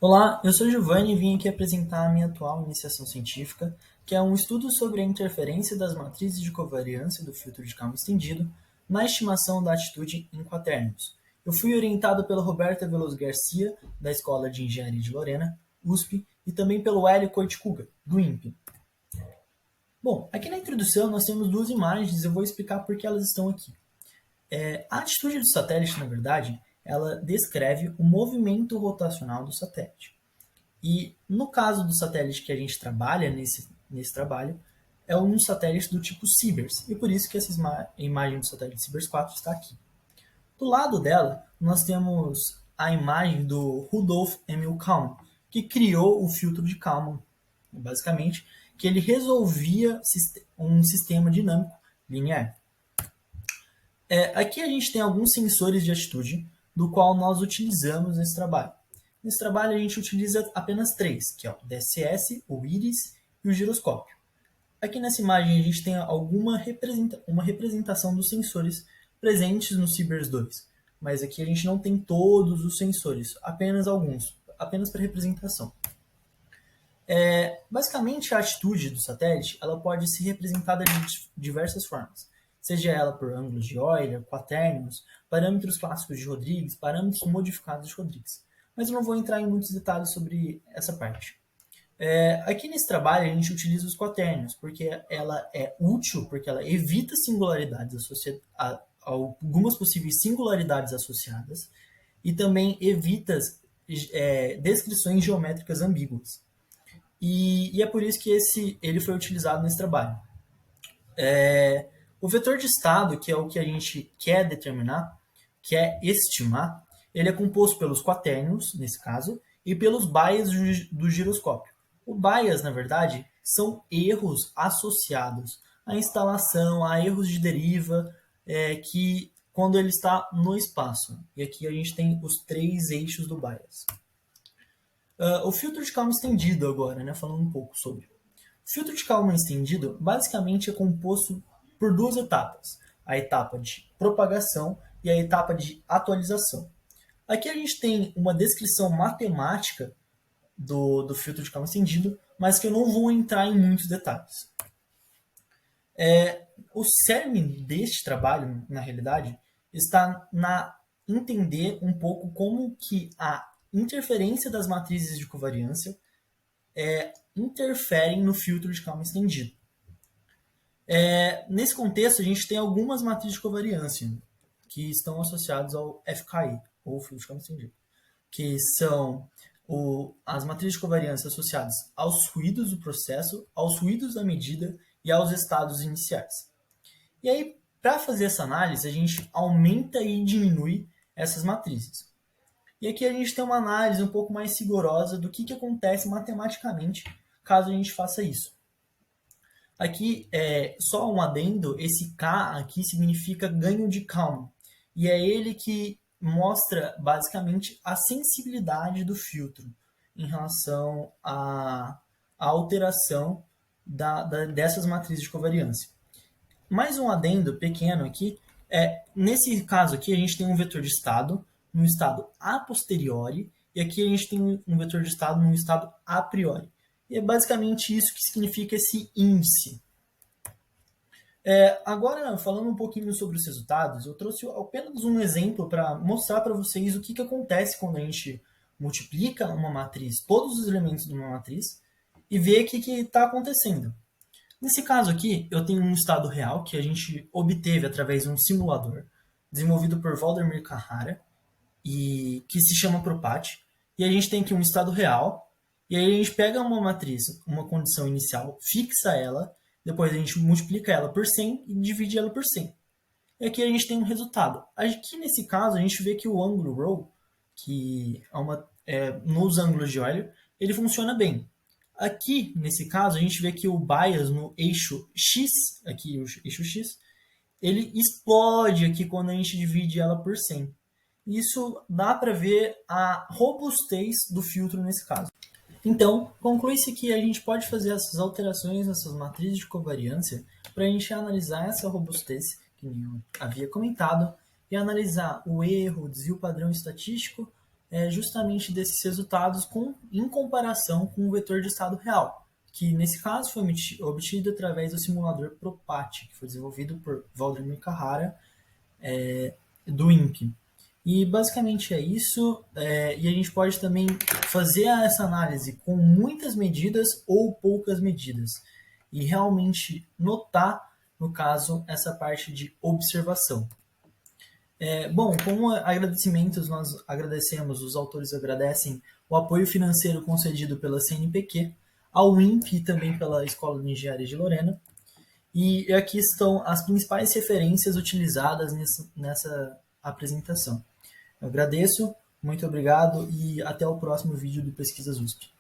Olá, eu sou Giovanni e vim aqui apresentar a minha atual iniciação científica, que é um estudo sobre a interferência das matrizes de covariância do filtro de Kalman estendido na estimação da atitude em quaternions. Eu fui orientado pela Roberta Veloso Garcia, da Escola de Engenharia de Lorena, USP, e também pelo Hélio Koitkuga, do INPE. Bom, aqui na introdução nós temos duas imagens e eu vou explicar por que elas estão aqui. A atitude do satélite, na verdade, ela descreve o movimento rotacional do satélite. E no caso do satélite que a gente trabalha nesse trabalho, é um satélite do tipo Sibers, e por isso que essa imagem do satélite Sibers 4 está aqui. Do lado dela, nós temos a imagem do Rudolf Emil Kalman, que criou o filtro de Kalman, basicamente, que ele resolvia um sistema dinâmico linear. Aqui a gente tem alguns sensores de atitude, do qual nós utilizamos nesse trabalho. Nesse trabalho a gente utiliza apenas três, que é o DSS, o íris e o giroscópio. Aqui nessa imagem a gente tem uma representação dos sensores presentes no Sibers 2, mas aqui a gente não tem todos os sensores, apenas alguns, apenas para representação. Basicamente a atitude do satélite ela pode ser representada de diversas formas, seja ela por ângulos de Euler, quaternions, parâmetros clássicos de Rodrigues, parâmetros modificados de Rodrigues. Mas eu não vou entrar em muitos detalhes sobre essa parte. Aqui nesse trabalho a gente utiliza os quaternions, porque ela é útil, porque ela evita singularidades algumas possíveis singularidades associadas, e também evita descrições geométricas ambíguas. E é por isso que ele foi utilizado nesse trabalho. O vetor de estado, que é o que a gente quer determinar, quer estimar, ele é composto pelos quaternions, nesse caso, e pelos bias do giroscópio. O bias, na verdade, são erros associados à instalação, a erros de deriva, que quando ele está no espaço. E aqui a gente tem os três eixos do bias. O filtro de Kalman estendido agora, né, falando um pouco sobre. O filtro de Kalman estendido basicamente é composto por duas etapas. A etapa de propagação e a etapa de atualização. Aqui a gente tem uma descrição matemática do filtro de Kalman estendido, mas que eu não vou entrar em muitos detalhes. O cerne deste trabalho, na realidade, está na entender um pouco como que a interferência das matrizes de covariância interferem no filtro de Kalman estendido. Nesse contexto, a gente tem algumas matrizes de covariância que estão associadas ao FKI, ou filtro de Kalman estendido, que são as matrizes de covariância associadas aos ruídos do processo, aos ruídos da medida e aos estados iniciais. E aí, para fazer essa análise, a gente aumenta e diminui essas matrizes. E aqui a gente tem uma análise um pouco mais rigorosa do que acontece matematicamente caso a gente faça isso. Aqui, só um adendo, esse K aqui significa ganho de Kalman. E é ele que mostra, basicamente, a sensibilidade do filtro em relação à alteração dessas matrizes de covariância. Mais um adendo pequeno aqui, nesse caso aqui a gente tem um vetor de estado no estado a posteriori, e aqui a gente tem um vetor de estado no estado a priori. E é basicamente isso que significa esse índice. Agora, falando um pouquinho sobre os resultados, eu trouxe apenas um exemplo para mostrar para vocês o que acontece quando a gente multiplica uma matriz, todos os elementos de uma matriz, e vê o que está acontecendo. Nesse caso aqui, eu tenho um estado real que a gente obteve através de um simulador desenvolvido por Valdemir Carrara, e que se chama Propat. E a gente tem aqui um estado real, e aí a gente pega uma matriz, uma condição inicial, fixa ela, depois a gente multiplica ela por 100 e divide ela por 100. E aqui a gente tem um resultado. Aqui nesse caso a gente vê que o ângulo ρ, que nos ângulos de Euler, ele funciona bem. Aqui, nesse caso, a gente vê que o bias no eixo x, aqui o eixo x, ele explode aqui quando a gente divide ela por 100. Isso dá para ver a robustez do filtro nesse caso. Então, conclui-se que a gente pode fazer essas alterações nessas matrizes de covariância para a gente analisar essa robustez, que eu havia comentado, e analisar o erro, o desvio padrão estatístico, justamente desses resultados em comparação com o vetor de estado real, que nesse caso foi obtido através do simulador PROPAT, que foi desenvolvido por Valdemir Carrara, do INPE. E basicamente é isso, e a gente pode também fazer essa análise com muitas medidas ou poucas medidas, e realmente notar, no caso, essa parte de observação. Bom, como agradecimentos, nós agradecemos, os autores agradecem o apoio financeiro concedido pela CNPq, ao INPE e também pela Escola de Engenharia de Lorena. E aqui estão as principais referências utilizadas nessa apresentação. Eu agradeço, muito obrigado e até o próximo vídeo do Pesquisas USP.